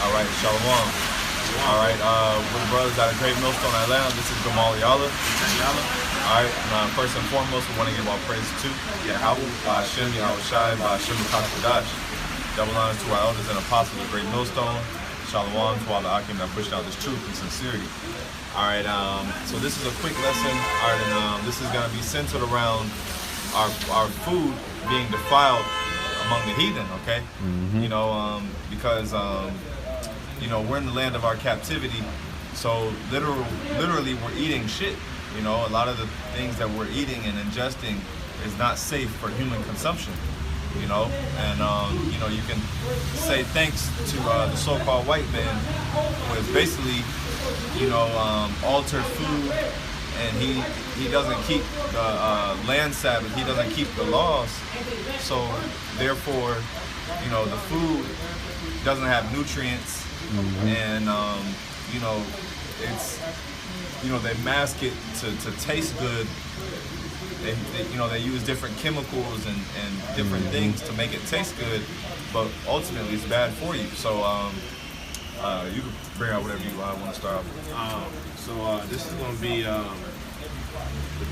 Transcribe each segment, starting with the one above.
All right, Shalom. All right, we're the brothers out of Great Millstone, Atlanta. This is Gamal Yala. All right, and first and foremost, we want to give our praise to Yahweh, Hashem, Yahweh Shai, Hashem, Kadash. Double honors to our elders and apostles of Great Millstone. Shalom to all the Akim that pushed out this truth and sincerity. All right, so this is a quick lesson. All right, and this is going to be centered around our food being defiled among the heathen, okay? You know, because, you know, we're in the land of our captivity, so literally we're eating shit. You know, a lot of the things that we're eating and ingesting is not safe for human consumption, you know? And, you know, you can say thanks to the so-called white man, who is basically, you know, altered food, and he doesn't keep the land Sabbath, he doesn't keep the laws, so therefore, you know, the food doesn't have nutrients, and, you know, it's, you know, they mask it to taste good. They you know, they use different chemicals and different things to make it taste good, but ultimately it's bad for you. So you can bring out whatever you want to start off with. So this is going to be the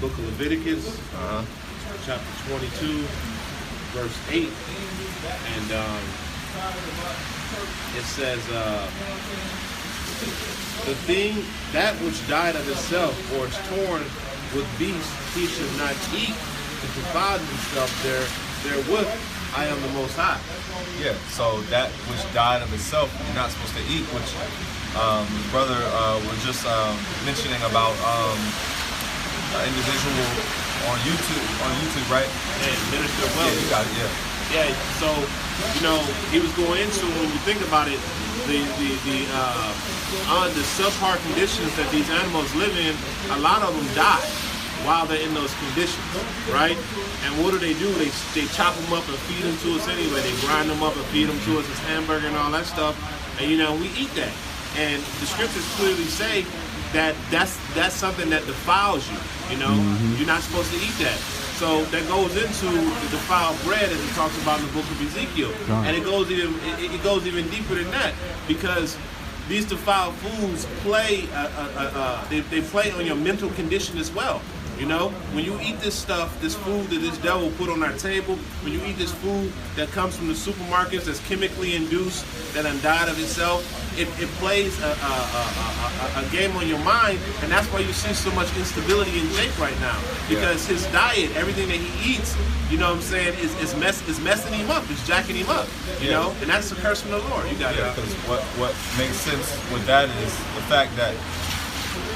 book of Leviticus, chapter 22, verse 8, and it says, the thing, that which died of itself or is torn with beasts, he should not eat to defile himself therewith. I am the Most High. Yeah, so that which died of itself, you're not supposed to eat, which his brother was just mentioning about an individual on YouTube, right? And Minister Wells. Yeah, you got it, yeah. Yeah, so, you know, he was going into, when you think about it, the subpar conditions that these animals live in, a lot of them die while they're in those conditions, right? And what do? They chop them up and feed them to us anyway. They grind them up and feed them to us as hamburger and all that stuff. And, you know, we eat that. And the scriptures clearly say that that's something that defiles you, you know? You're not supposed to eat that. So that goes into the defiled bread, as it talks about in the book of Ezekiel, and it goes even deeper than that, because these defiled foods play they play on your mental condition as well. You know, when you eat this stuff, this food that this devil put on our table, when you eat this food that comes from the supermarkets that's chemically induced, that done died of itself, it plays a game on your mind, and that's why you see so much instability in Jake right now. Because his diet, everything that he eats, you know what I'm saying, is messing him up, it's jacking him up, you know, and that's a curse from the Lord. You got it. Because what makes sense with that is the fact that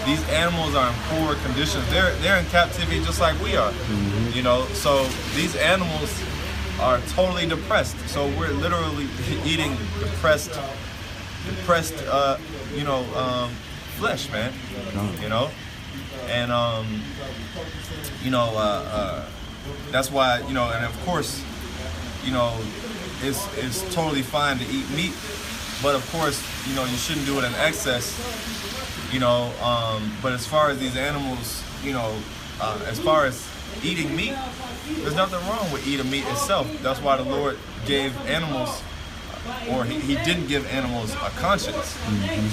these animals are in poor conditions. They're in captivity just like we are, you know. So these animals are totally depressed. So we're literally eating depressed, you know, flesh, man. You know, and you know, that's why, you know, and of course, you know, it's totally fine to eat meat, but of course, you know, you shouldn't do it in excess. You know, but as far as these animals, you know, as far as eating meat, there's nothing wrong with eating meat itself. That's why the Lord gave animals, or he didn't give animals a conscience.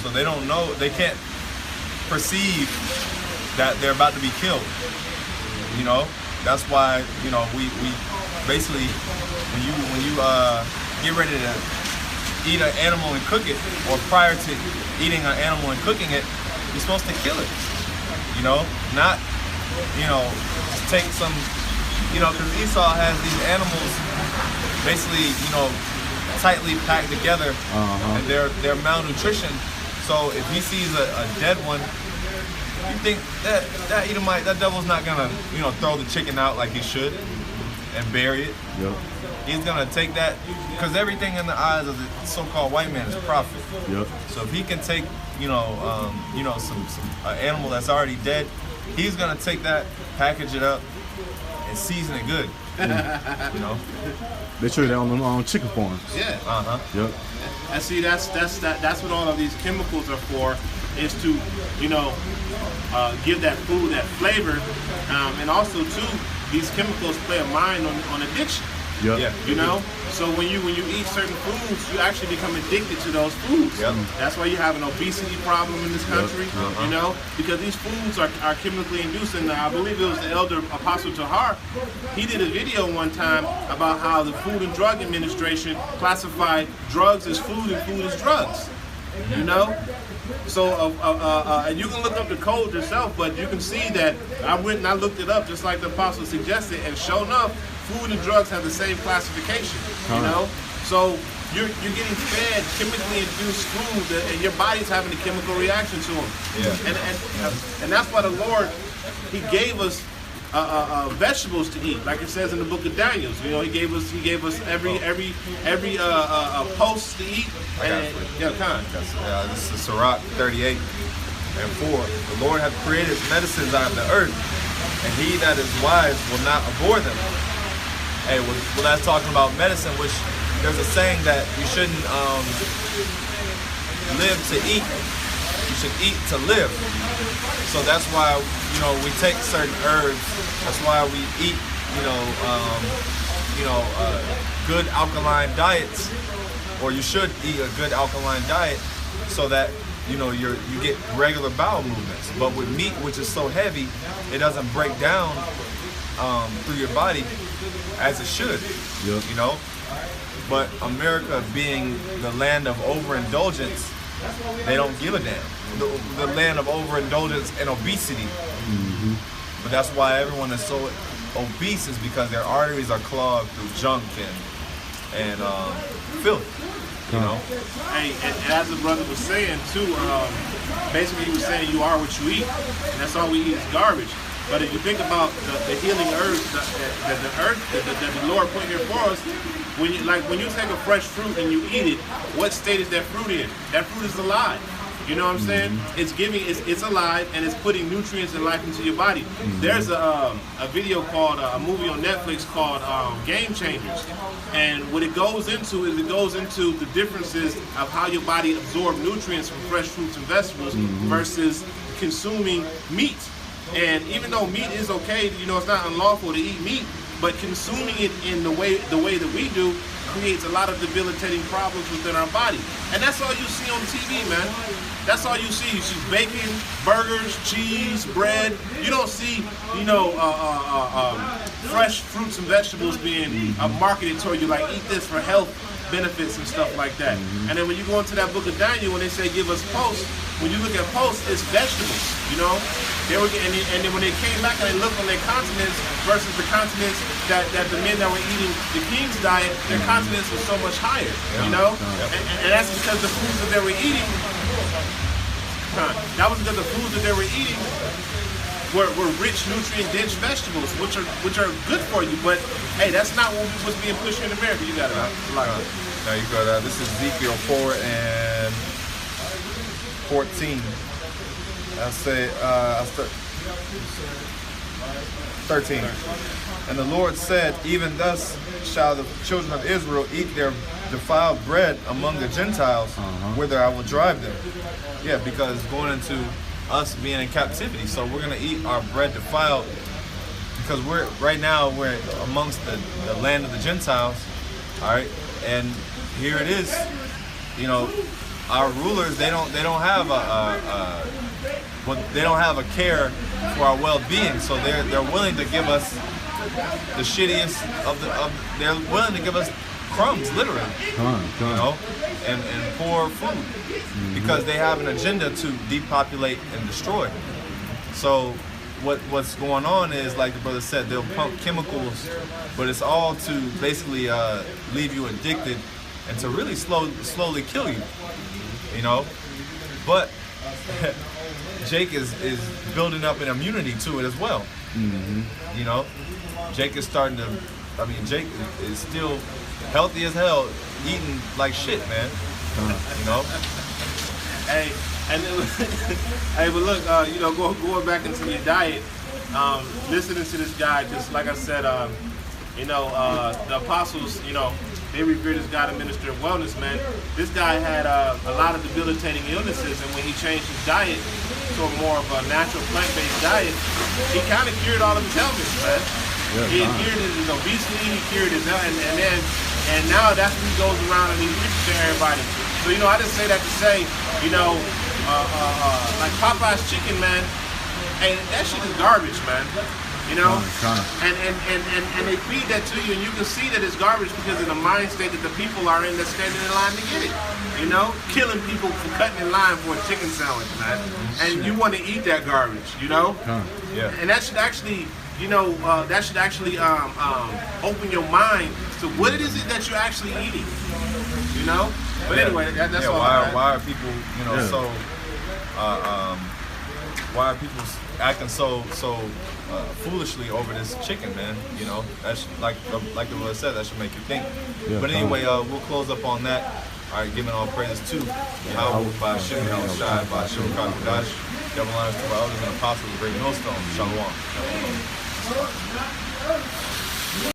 So they don't know, they can't perceive that they're about to be killed. You know, that's why, you know, we basically, when you get ready to eat an animal and cook it, or prior to eating an animal and cooking it, you're supposed to kill it, you know, not, you know, just take some, you know, because Esau has these animals basically, you know, tightly packed together, and they're malnutrition. So if he sees a dead one, you think that Edomite, that devil's not gonna, you know, throw the chicken out like he should and bury it. He's gonna take that, because everything in the eyes of the so-called white man is profit. So if he can take, you know, some animal that's already dead, he's gonna take that, package it up, and season it good. You know, they trade it on chicken farms. And see, that's what all of these chemicals are for, is to, you know, give that food that flavor, and also too, these chemicals play a mind on addiction. You know, So when you eat certain foods, you actually become addicted to those foods. Yep. That's why you have an obesity problem in this country, you know, because these foods are chemically induced. And I believe it was the elder Apostle Tahar. He did a video one time about how the Food and Drug Administration classified drugs as food and food as drugs. You know, so and you can look up the code yourself, but you can see that I went and I looked it up just like the apostle suggested, and sure enough, food and drugs have the same classification. You know, so you're getting fed chemically induced food, and your body's having a chemical reaction to them. Yeah. And that's why the Lord, He gave us vegetables to eat, like it says in the book of Daniel. You know, He gave us every post to eat. This is Sirach 38:4. The Lord hath created medicines out of the earth, and he that is wise will not abhor them. Hey, well, that's talking about medicine, which there's a saying that you shouldn't live to eat. You should eat to live. So that's why, you know, we take certain herbs. That's why we eat, good alkaline diets, or you should eat a good alkaline diet, so that you get regular bowel movements. But with meat, which is so heavy, it doesn't break down through your body as it should. Yep. You know. But America, being the land of overindulgence, they don't give a damn. The land of overindulgence and obesity. Mm-hmm. But that's why everyone is so obese, is because their arteries are clogged through junk and filth. You know. Hey, and as the brother was saying too, basically he was saying you are what you eat, and that's all we eat is garbage. But if you think about the healing herbs that the Lord put here for us, when you take a fresh fruit and you eat it, what state is that fruit in? That fruit is alive. You know what I'm saying? It's alive, and it's putting nutrients and life into your body. There's a video called, a movie on Netflix called Game Changers. And what it goes into is the differences of how your body absorbs nutrients from fresh fruits and vegetables versus consuming meat. And even though meat is okay, you know, it's not unlawful to eat meat, but consuming it in the way that we do creates a lot of debilitating problems within our body. And that's all you see on TV, man. That's all you see. You see bacon, burgers, cheese, bread. You don't see, fresh fruits and vegetables being marketed toward you, like eat this for health benefits and stuff like that. And then when you go into that book of Daniel, when they say give us posts, when you look at posts, it's vegetables, you know. They were getting, and then when they came back and they looked on their continents versus the continents that the men that were eating the king's diet, their continents was so much higher, you know. And that's because the foods that they were eating, that was because the foods that they were eating were rich, nutrient-dense vegetables, which are good for you. But hey, that's not what's being pushed in America. You got it. Now you got that. This is Ezekiel 4 and 14. I start 13. And the Lord said, even thus shall the children of Israel eat their defiled bread among the Gentiles, whither I will drive them. Yeah, because going into us being in captivity, so we're gonna eat our bread defiled, because we're amongst the land of the Gentiles. All right, and here it is. You know, our rulers, they don't have they don't have a care for our well-being, so they're willing to give us the shittiest they're willing to give us crumbs, literally, you know, and poor food, because they have an agenda to depopulate and destroy. So what's going on is, like the brother said, they'll pump chemicals, but it's all to basically leave you addicted and to really slowly kill you, you know. But Jake is building up an immunity to it as well. You know, Jake is starting to, Jake is still healthy as hell, eating like shit, man. You know? Hey, and hey, but look, going back into your diet, listening to this guy, just like I said, the apostles, they revered this guy, the minister of wellness, man. This guy had a lot of debilitating illnesses, and when he changed his diet to a more of a natural plant-based diet, he kind of cured all of his ailments, man. He cured his obesity, he cured his, and then And now that's what he goes around and he preaches to everybody. So, you know, I just say that to say, you know, like Popeye's chicken, man, and that shit is garbage, man. You know, and they feed that to you, and you can see that it's garbage because of the mind state that the people are in that's standing in line to get it. You know, killing people for cutting in line for a chicken sandwich, man. And you want to eat that garbage, you know? Yeah. And that should actually, you know, open your mind to what it is that you're actually eating. You know? But anyway, that's all. Why are people, you know, so why are people acting so foolishly over this chicken, man? You know, that's like the Lord said, that should make you think. Yeah, but anyway, we'll close up on that. All right, giving all praises to Yahweh by Shem Shai by Shem Kakadash, Devil Lions to our elders and apostles of the great millstone. Shalom.